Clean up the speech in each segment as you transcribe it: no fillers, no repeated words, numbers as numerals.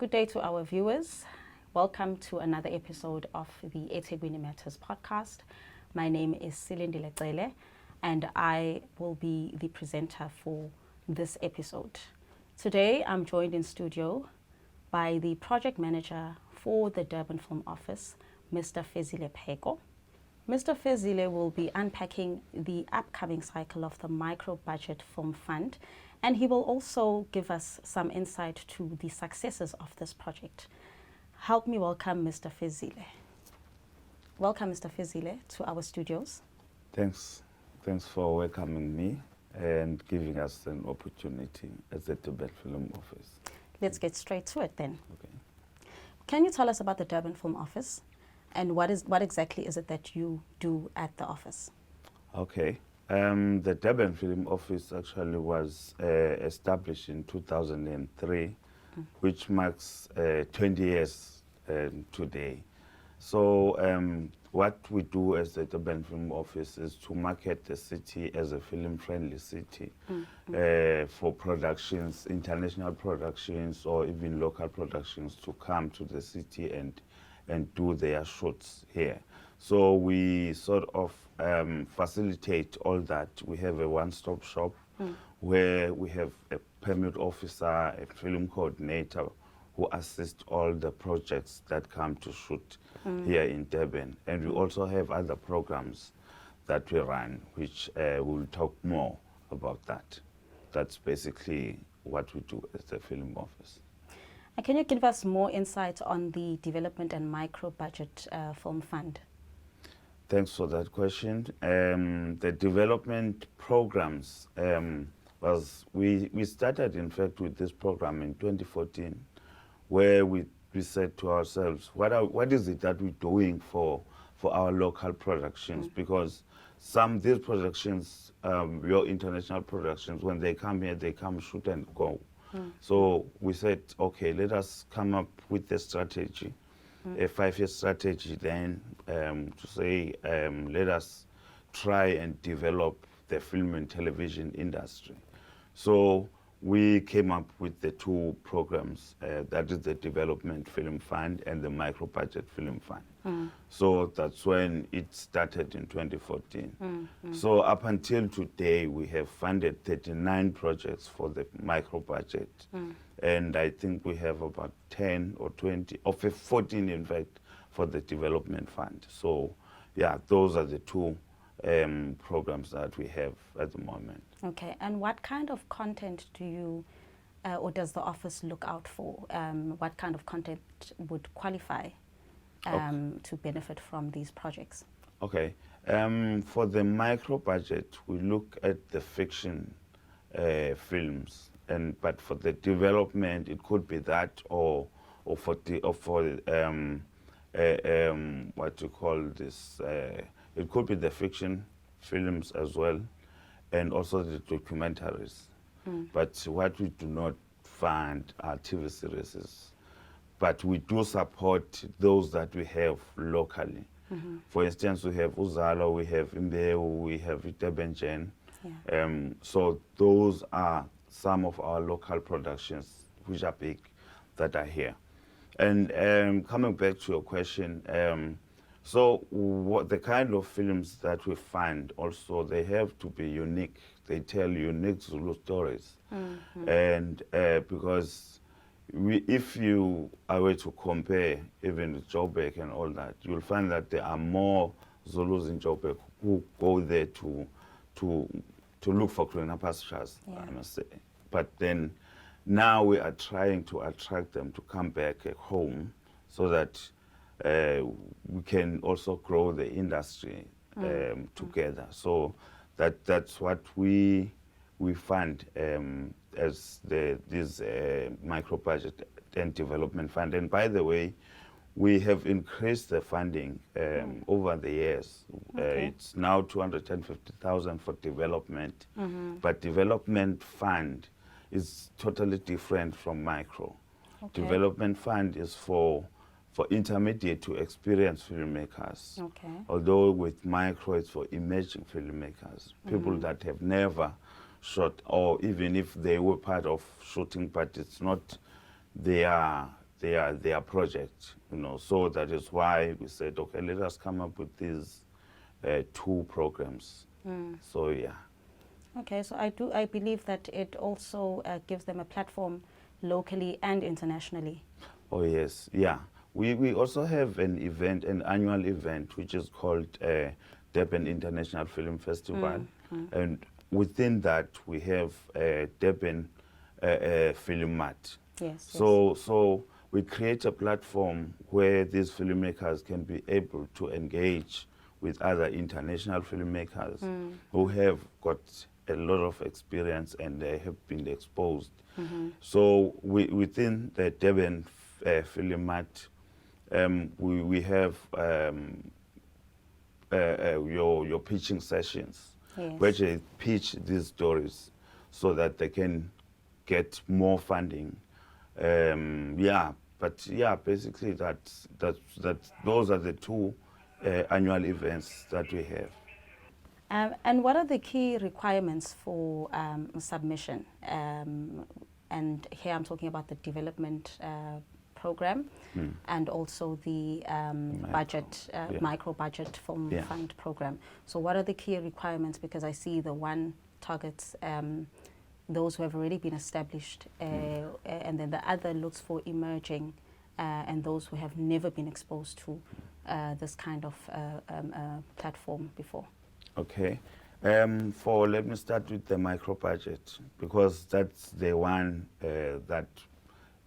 Good day to our viewers. Welcome to another episode of the EThekwini Matters podcast. My name is Silindile and I will be the presenter for this episode. Today I'm joined in studio by the project manager for the Durban Film Office, Mr. Fezile Peko. Mr. Fezile will be unpacking the upcoming cycle of the micro-budget film fund, and he will also give us some insight to the successes of this project. Help me welcome Mr. Fezile. Welcome, Mr. Fezile, to our studios. Thanks for welcoming me and giving us an opportunity at the Durban Film Office. Let's get straight to it then. Okay. Can you tell us about the Durban Film Office and what exactly is it that you do at the office? Okay. The Durban Film Office actually was established in 2003, which marks 20 years today. So what we do as the Durban Film Office is to market the city as a film-friendly city for productions, international productions, or even local productions to come to the city and do their shoots here. So we sort of facilitate all that. We have a one-stop shop where we have a permit officer, a film coordinator who assist all the projects that come to shoot here in Durban. And we also have other programs that we run, which we'll talk more about that. That's basically what we do as the film office. And can you give us more insight on the development and micro-budget film fund? Thanks for that question. The development programs we started, in fact, with this program in 2014, where we said to ourselves, what is it that we're doing for our local productions? Because these productions, your international productions, when they come here, they come shoot and go. So we said, okay, let us come up with a strategy, a 5-year strategy then to say, let us try and develop the film and television industry. So we came up with the two programs, that is the Development Film Fund and the Micro Budget Film Fund. So that's when it started in 2014. So up until today, we have funded 39 projects for the micro budget. And I think we have about 10 or 20, or 14 in fact, for the Development Fund. So yeah, those are the two programs that we have at the moment. Okay, and what kind of content do you or does the office look out for? What kind of content would qualify to benefit from these projects? Okay, for the micro budget, we look at the fiction films, but for the development, it could be that or for what you call this. It could be the fiction films as well, and also the documentaries. But what we do not fund are TV series. But we do support those that we have locally. For instance, we have Uzalo, we have Imbeu, we have Itebenjen. So those are some of our local productions, which are big, that are here. And coming back to your question, so what the kind of films that we fund also, they have to be unique. They tell unique Zulu stories. And because if you are to compare even with Joburg and all that, you'll find that there are more Zulus in Joburg who go there to look for greener pastures, I must say. But then now we are trying to attract them to come back home so that we can also grow the industry together. So that's what we fund as this micro budget and development fund. And by the way, we have increased the funding over the years. It's now 250,000 for development, but development fund is totally different from micro. Development fund is for intermediate to experienced filmmakers. Although with micro, it's for emerging filmmakers, people that have never shot, or even if they were part of shooting, but it's not their their project, So that is why we said, okay, let us come up with these 2 programs. So yeah. Okay, so I believe that it also gives them a platform locally and internationally. Oh yes, yeah. We also have an annual event, which is called Durban International Film Festival, and within that we have Durban Film Mart. Yes. So we create a platform where these filmmakers can be able to engage with other international filmmakers who have got a lot of experience and they have been exposed. So within the Durban Film Mart, we have your pitching sessions, Yes. where they pitch these stories so that they can get more funding. Basically those are the 2 annual events that we have. And what are the key requirements for submission? And here I'm talking about the development program and also the micro budget fund program. So what are the key requirements? Because I see the one targets those who have already been established, and then the other looks for emerging and those who have never been exposed to this kind of platform before. Okay. Let me start with the micro budget, because that's the one that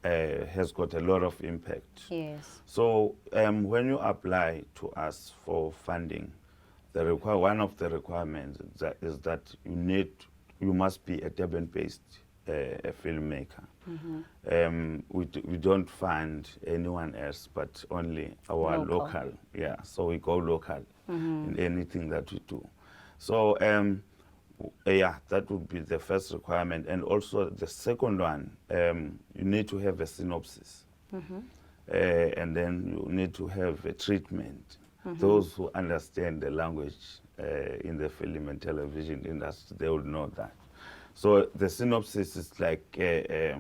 has got a lot of impact. Yes. So when you apply to us for funding, one of the requirements is that you must be a Durban-based filmmaker. We don't fund anyone else, but only our local. Yeah, so we go local in anything that we do. So that would be the first requirement. And also the second one, you need to have a synopsis. And then you need to have a treatment. Those who understand the language in the film and television industry, they will know that. So the synopsis is like a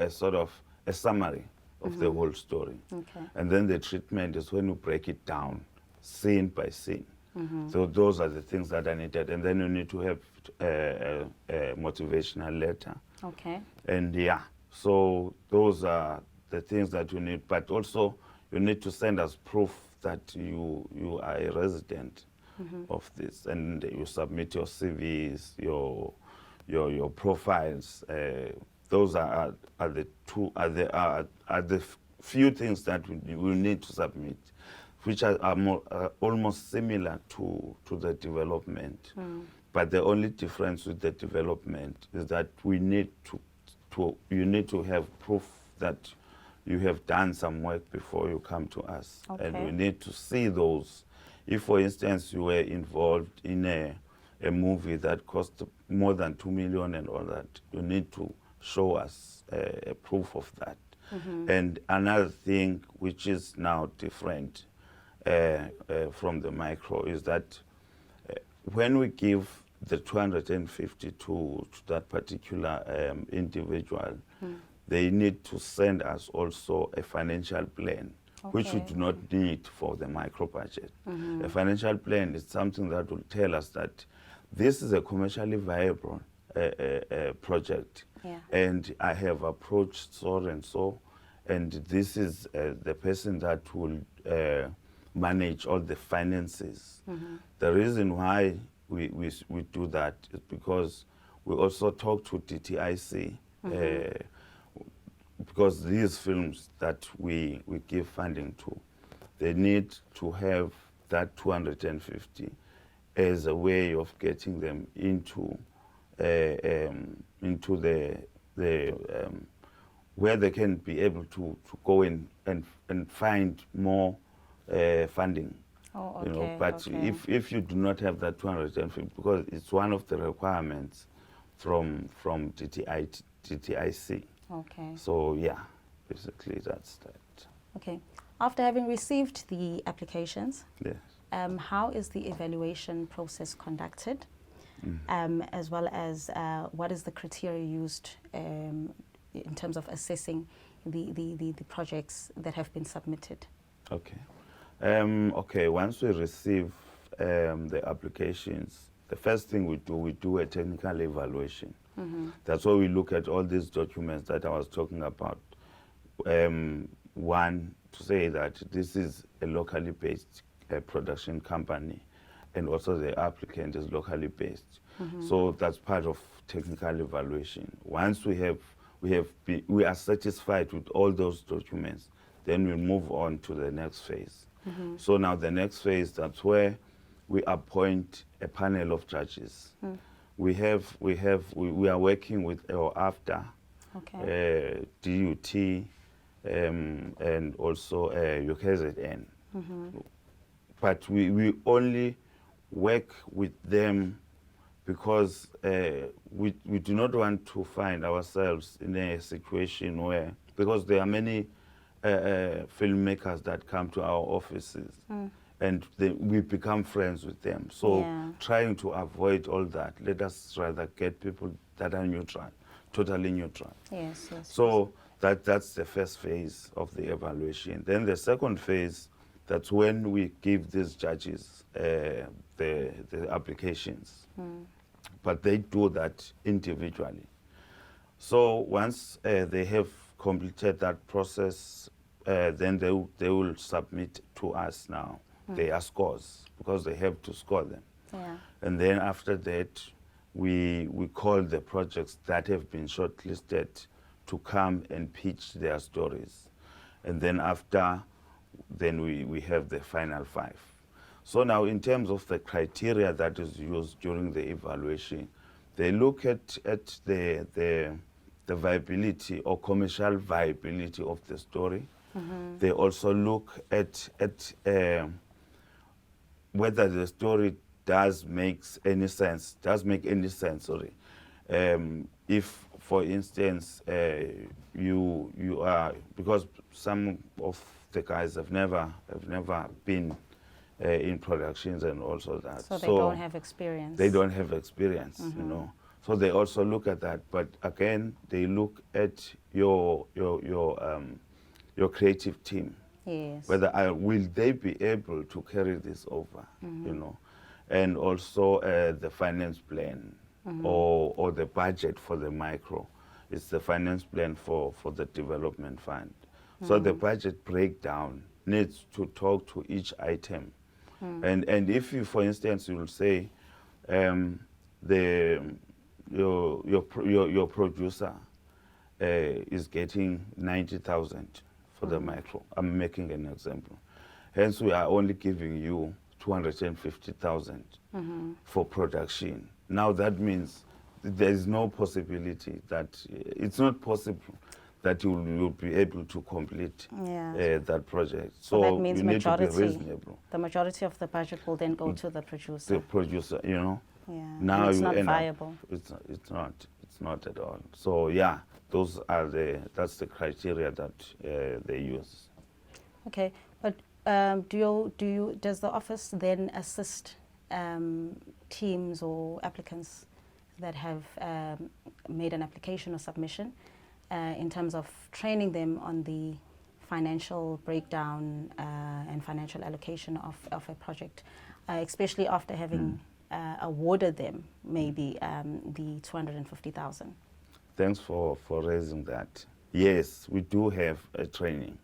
sort of a summary of the whole story. Okay. And then the treatment is when you break it down, scene by scene. So those are the things that are needed. And then you need to have a motivational letter. Okay. And so those are the things that you need. But also you need to send us proof that you are a resident of this, and you submit your CVs, your profiles. Those are the few things that we will need to submit, which are more, almost similar to the development. But the only difference with the development is that you need to have proof that you have done some work before you come to us. Okay. And we need to see those. If, for instance, you were involved in a movie that cost more than 2 million and all that, you need to show us a proof of that. And another thing which is now different from the micro is that when we give the 250 to that particular individual, they need to send us also a financial plan, which we do not need for the micro budget. A financial plan is something that will tell us that this is a commercially viable project, and I have approached so and so, and this is the person that will manage all the finances. The reason why we do that is because we also talk to DTIC, because these films that we give funding to, they need to have that 250 as a way of getting them into the where they can be able to go in and find more funding. Oh, okay. But if you do not have that 250, because it's one of the requirements from DTIC. Okay. So yeah, basically that's that. Okay. After having received the applications, Yes. How is the evaluation process conducted, as well as what is the criteria used in terms of assessing the projects that have been submitted? Okay. Okay, once we receive the applications, the first thing we do a technical evaluation. That's why we look at all these documents that I was talking about. One, to say that this is a locally based production company, and also the applicant is locally based. So that's part of technical evaluation. Once we are satisfied with all those documents, then we move on to the next phase. So now the next phase, that's where we appoint a panel of judges. We are working with our AFTA, Okay. DUT, and also UKZN. But we only work with them because we do not want to find ourselves in a situation where, because there are many filmmakers that come to our offices, and we become friends with them. So Yeah. trying to avoid all that, let us rather get people that are neutral, totally neutral. Yes, yes. So that's the first phase of the evaluation. Then the second phase, that's when we give these judges the applications. But they do that individually. So once they have completed that process, then they will submit to us now their scores, because they have to score them. Yeah. And then after that, we call the projects that have been shortlisted to come and pitch their stories. And then after, then we have the final 5. So now in terms of the criteria that is used during the evaluation, they look at the viability or commercial viability of the story. They also look at whether the story does make any sense, sorry. If, for instance, you are, because some of the guys have never been in productions and also that. So they don't have experience. They don't have experience, you know. So they also look at that, but again, they look at your creative team. Yes. Whether will they be able to carry this over, you know, and also the finance plan or the budget for the micro. It's the finance plan for the development fund. So the budget breakdown needs to talk to each item. And if you, for instance, you will say your producer is getting 90,000 for the micro. I'm making an example. Hence, we are only giving you 250,000 for production. Now that means there is no possibility that it's not possible that you will be able to complete that project. So that means you need to be reasonable. The majority of the budget will then go to the producer. The producer, you know. Yeah. Now it's you not end viable. Up, it's not at all. So yeah, that's the criteria that they use. Okay, but does the office then assist teams or applicants that have made an application or submission in terms of training them on the financial breakdown and financial allocation of a project, especially after having awarded them maybe the 250,000? Thanks for raising that. Yes, we do have a training.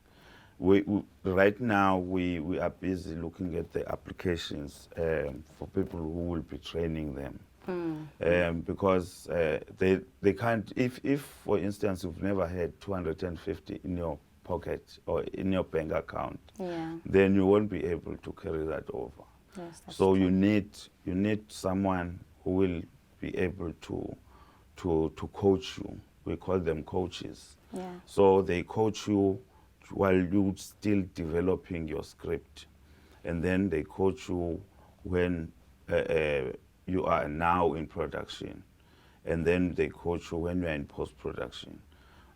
Right now we are busy looking at the applications for people who will be training them. Because they can't, if for instance you've never had 250 in your pocket or in your bank account, then you won't be able to carry that over. Yes, that's so true. you need someone who will be able to coach you. We call them coaches. Yeah. So they coach you while you still developing your script, and then they coach you when you are now in production, and then they coach you when you are in post-production,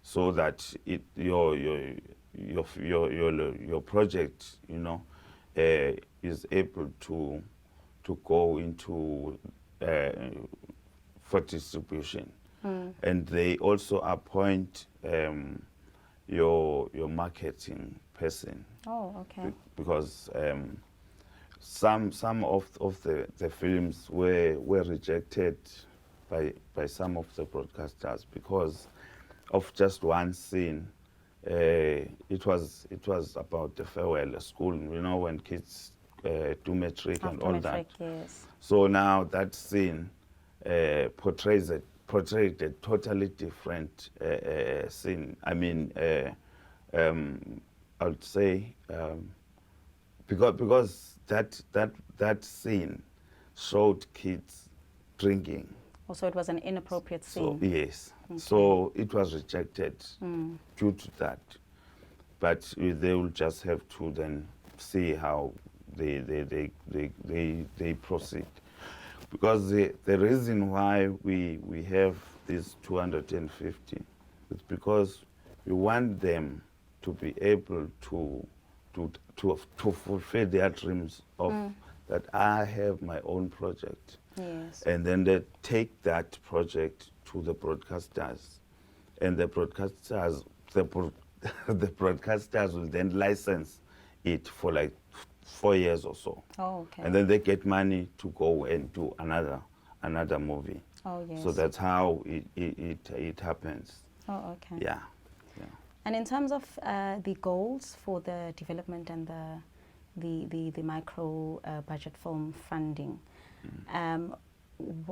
so that your project, you know, is able to go into for distribution. And they also appoint your marketing person. Oh, okay. Because some of the films were rejected by some of the broadcasters because of just one scene. It was about the farewell at school. You know, when kids do matric and all that. Yes. So now that scene portrayed a totally different scene. I mean, I would say because that scene showed kids drinking. Also, it was an inappropriate scene. So yes, Okay. so it was rejected due to that. But they will just have to then see how they proceed. Because the reason why we have this 250 is because we want them to be able to fulfill their dreams of that I have my own project. Yes. And then they take that project to the broadcasters, and the broadcasters the broadcasters will then license it for like 4 years or so. Oh, okay. And then they get money to go and do another movie. Oh, yes. So that's how it happens. Oh, okay. Yeah. And in terms of the goals for the development and the micro budget film funding,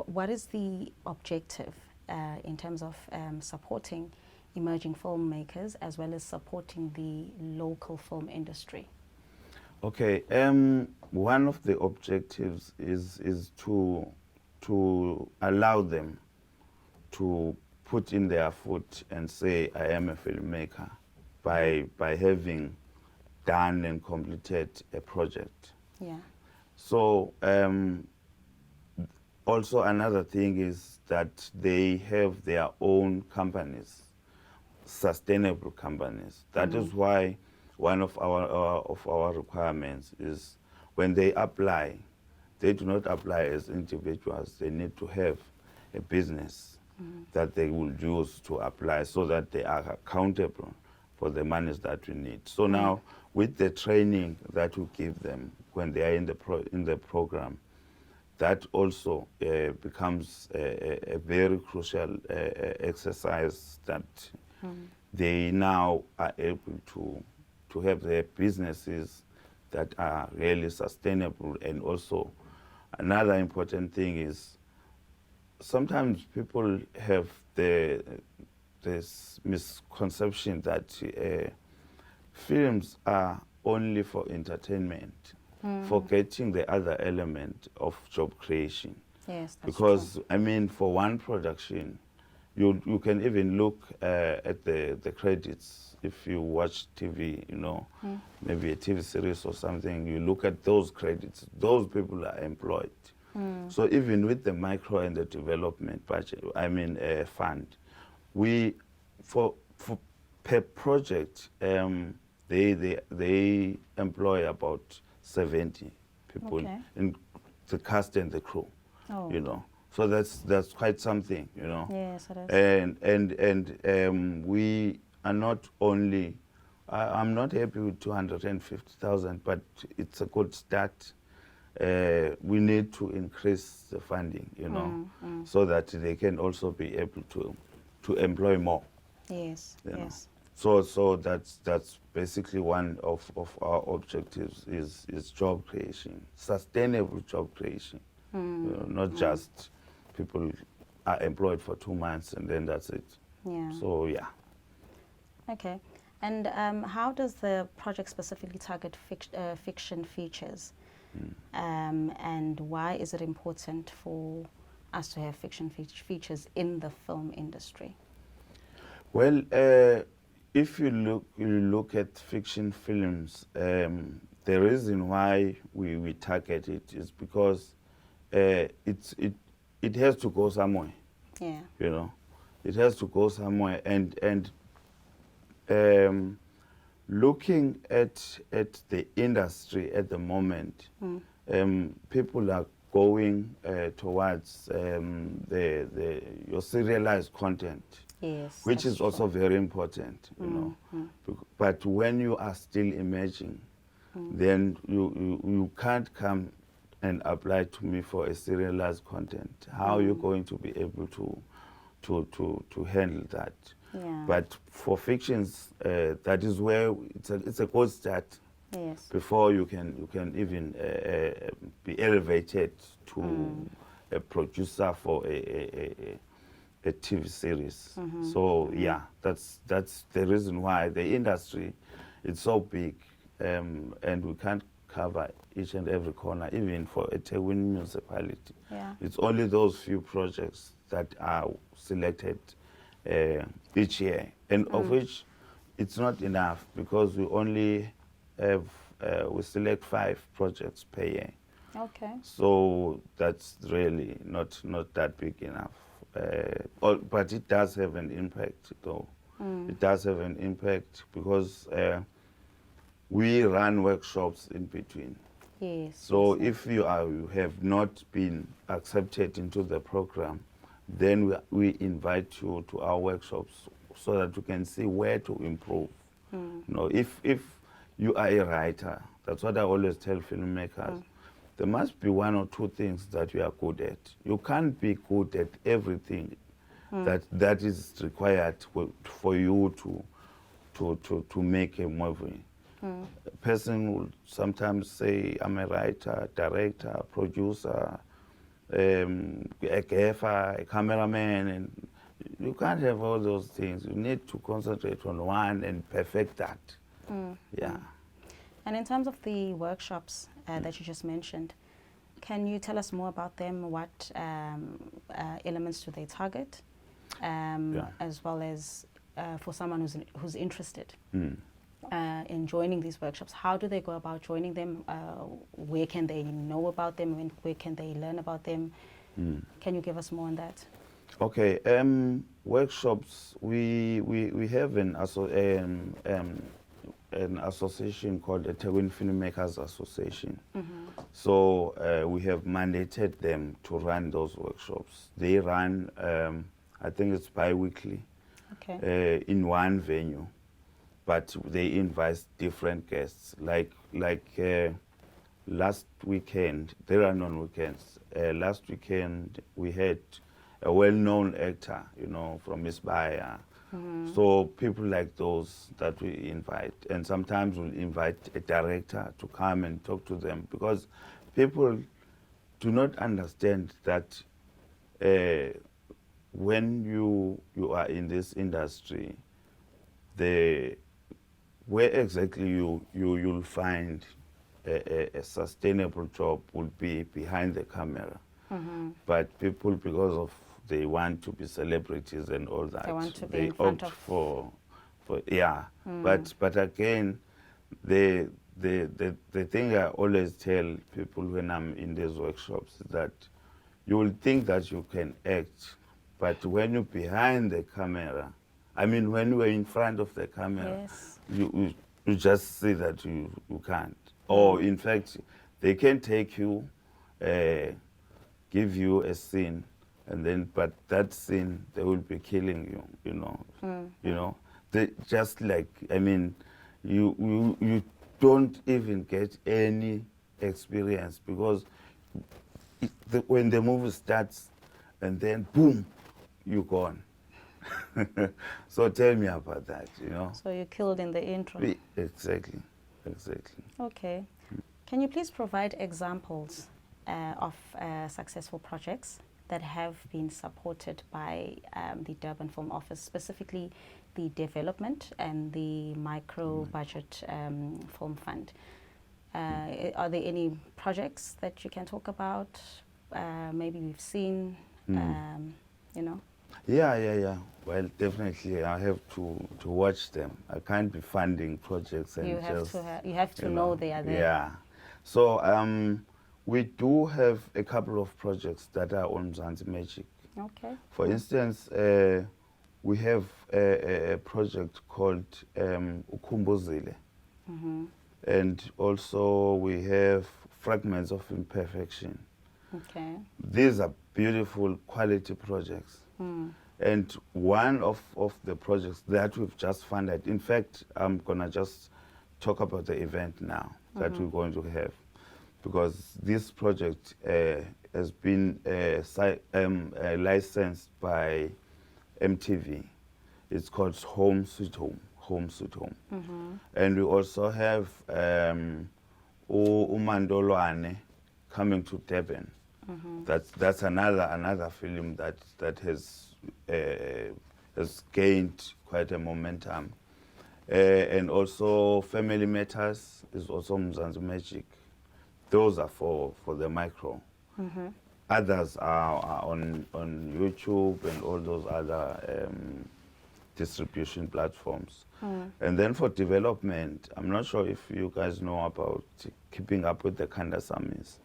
what is the objective in terms of supporting emerging filmmakers as well as supporting the local film industry? Okay. One of the objectives is to allow them to put in their foot and say, I am a filmmaker, by having done and completed a project. Yeah. So also another thing is that they have their own companies, sustainable companies. That is why one of our requirements is when they apply, they do not apply as individuals. They need to have a business that they will use to apply so that they are accountable for the monies that we need. So now, with the training that we give them when they are in the program, that also becomes a very crucial exercise that they now are able to have their businesses that are really sustainable. And also, another important thing is sometimes people have this misconception that films are only for entertainment, forgetting the other element of job creation. Yes, that's Because, true. I mean, for one production, you can even look at the credits. If you watch TV, you know, maybe a TV series or something, you look at those credits. Those people are employed. So even with the micro and the development budget, I mean fund, we for per project they employ about 70 people in the cast and the crew. Oh. You know, so that's quite something. You know. Yes, it is. And we are not only. I'm not happy with 250,000, but it's a good start. We need to increase the funding, you know, so that they can also be able to employ more. Yes, You know. yes. So that's basically one of our objectives is job creation, sustainable job creation. You know, not just people are employed for 2 months and then that's it. Yeah. So yeah. Okay. And how does the project specifically target fiction features? And why is it important for us to have fiction features in the film industry? Well, if you look at fiction films, the reason why we target it is because it has to go somewhere. Yeah. You know, it has to go somewhere, and looking at the industry at the moment, people are going towards your serialized content. Yes, which that's is also true. very important, you know. But when you are still emerging, then you can't come and apply to me for a serialized content. How are you going to be able to handle that? Yeah. But for fictions, that is where it's a good start Yes. before you can even be elevated to a producer for a TV series. So yeah, that's the reason why the industry is so big, and we can't cover each and every corner, even for a EThekwini municipality. Yeah. It's only those few projects that are selected each year, and of which it's not enough because we only have we select 5 projects per year. Okay. So that's really not that big enough. But it does have an impact, though. It does have an impact because we run workshops in between. Yes. So yes, if you have not been accepted into the program, then we invite you to our workshops so that you can see where to improve. You know, if you are a writer, that's what I always tell filmmakers. There must be 1 or 2 things that you are good at. You can't be good at everything that is required for you to make a movie. A person will sometimes say, I'm a writer, director, producer, a gaffer, a cameraman, and you can't have all those things. You need to concentrate on one and perfect that. Yeah. And in terms of the workshops that you just mentioned, can you tell us more about them? What elements do they target? As well as for someone who's interested in joining these workshops, how do they go about joining them? Where can they know about them? Where can they learn about them? Can you give us more on that? Okay. Workshops. We have an association called the EThekwini Filmmakers Association. So we have mandated them to run those workshops. They run, I think it's bi-weekly, Okay. in one venue, but they invite different guests. Like last weekend, they run on weekends. Last weekend we had a well-known actor, you know, from Isbaya. So people like those that we invite, and sometimes we'll invite a director to come and talk to them, because people do not understand that when you are in this industry, where exactly you'll find a sustainable job will be behind the camera. But people, because of they want to be celebrities and all that, They want to be in front opt of... for yeah. But again, the thing I always tell people when I'm in these workshops is that you will think that you can act, but when you're behind the camera, I mean, when you're in front of the camera, Yes. you just see that you can't. Or in fact, they can take you, give you a scene, and then, but that scene, they will be killing you, you know. You know, they just like, I mean, you don't even get any experience, because when the movie starts and then boom, you're gone. So tell me about that, you know. So you're killed in the intro. Exactly. Okay. Can you please provide examples of successful projects that have been supported by the Durban Film Office, specifically the development and the micro budget film fund? Are there any projects that you can talk about? Maybe we've seen, you know? Yeah. Well, definitely, I have to watch them. I can't be funding projects and You have just, you have to know they are there. Yeah. So we do have a couple of projects that are on Mzansi Magic. Okay. For instance, we have a project called Fezile. And also we have Fragments of Imperfection. Okay. These are beautiful quality projects. And one of the projects that we've just funded, in fact, I'm going to just talk about the event now that we're going to have, because this project has been licensed by MTV. It's called Home Sweet Home. Home Sweet Home. And we also have Umandolwane coming to Durban. That's another film that has gained quite a momentum. And also Family Matters is also Mzansi Magic. Those are for the micro. Others are on YouTube and all those other distribution platforms. And then for development, I'm not sure if you guys know about Keeping Up with the Kandasamis.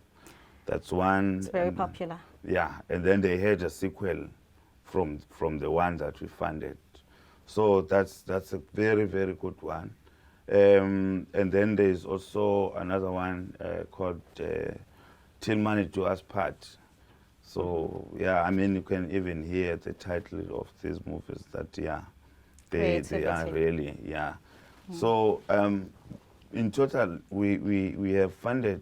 That's one. It's very popular. Yeah, and then they had a sequel from the one that we funded. So that's a very, very good one. And then there's also another one called Till Money Do Us Part. So yeah, I mean, you can even hear the title of these movies that they are really, yeah. So in total, we have funded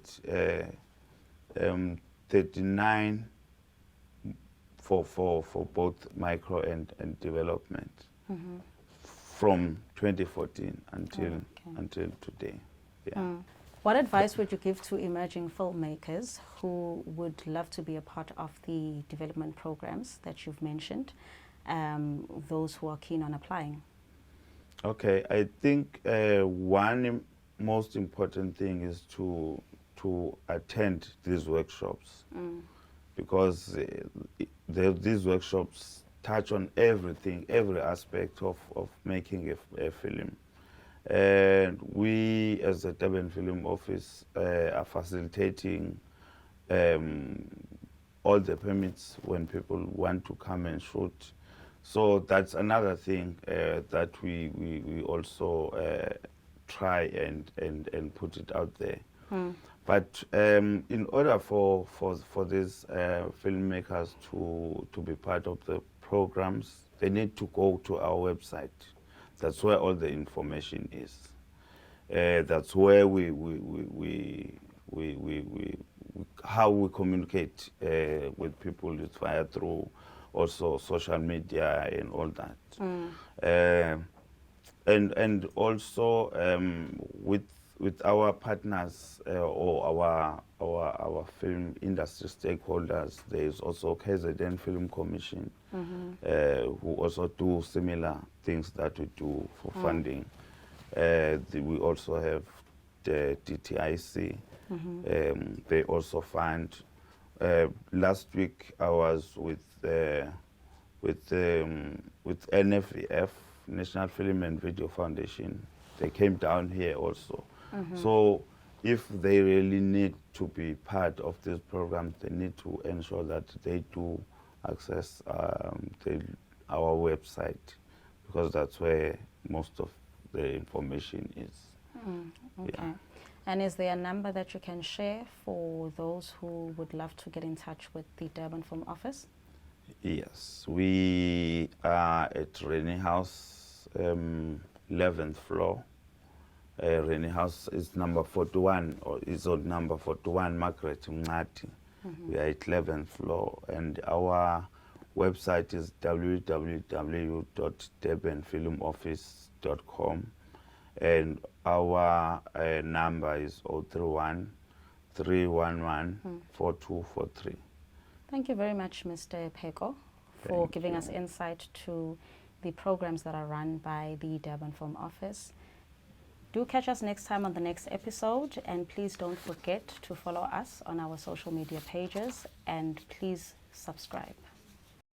39 for both micro and development from 2014 until today. Yeah. What advice would you give to emerging filmmakers who would love to be a part of the development programs that you've mentioned, those who are keen on applying? Okay, I think one most important thing is to attend these workshops, because these workshops touch on everything, every aspect of making a film. And we, as the Durban Film Office, are facilitating all the permits when people want to come and shoot. So that's another thing that we also try and put it out there. But in order for these filmmakers to be part of the programs, they need to go to our website. That's where all the information is. That's where how we communicate with people is via through also social media and all that. And also with our partners or our film industry stakeholders, there is also KZN Film Commission, who also do similar things that we do for funding. We also have the DTIC. They also fund. Last week I was with NFVF, National Film and Video Foundation. They came down here also. So if they really need to be part of this program, they need to ensure that they do access our website, because that's where most of the information is. Okay. Yeah. And is there a number that you can share for those who would love to get in touch with the Durban Film Office? Yes, we are at Rennie House, 11th floor. Rennie House is number 41, or is on number 41, Margaret Mngati. We are at 11th floor, and our website is www.durbanfilmoffice.com, and our number is 031 311 4243. Thank you very much, Mr. Peko, for giving us insight to the programs that are run by the Durban Film Office. Do catch us next time on the next episode, and please don't forget to follow us on our social media pages, and please subscribe.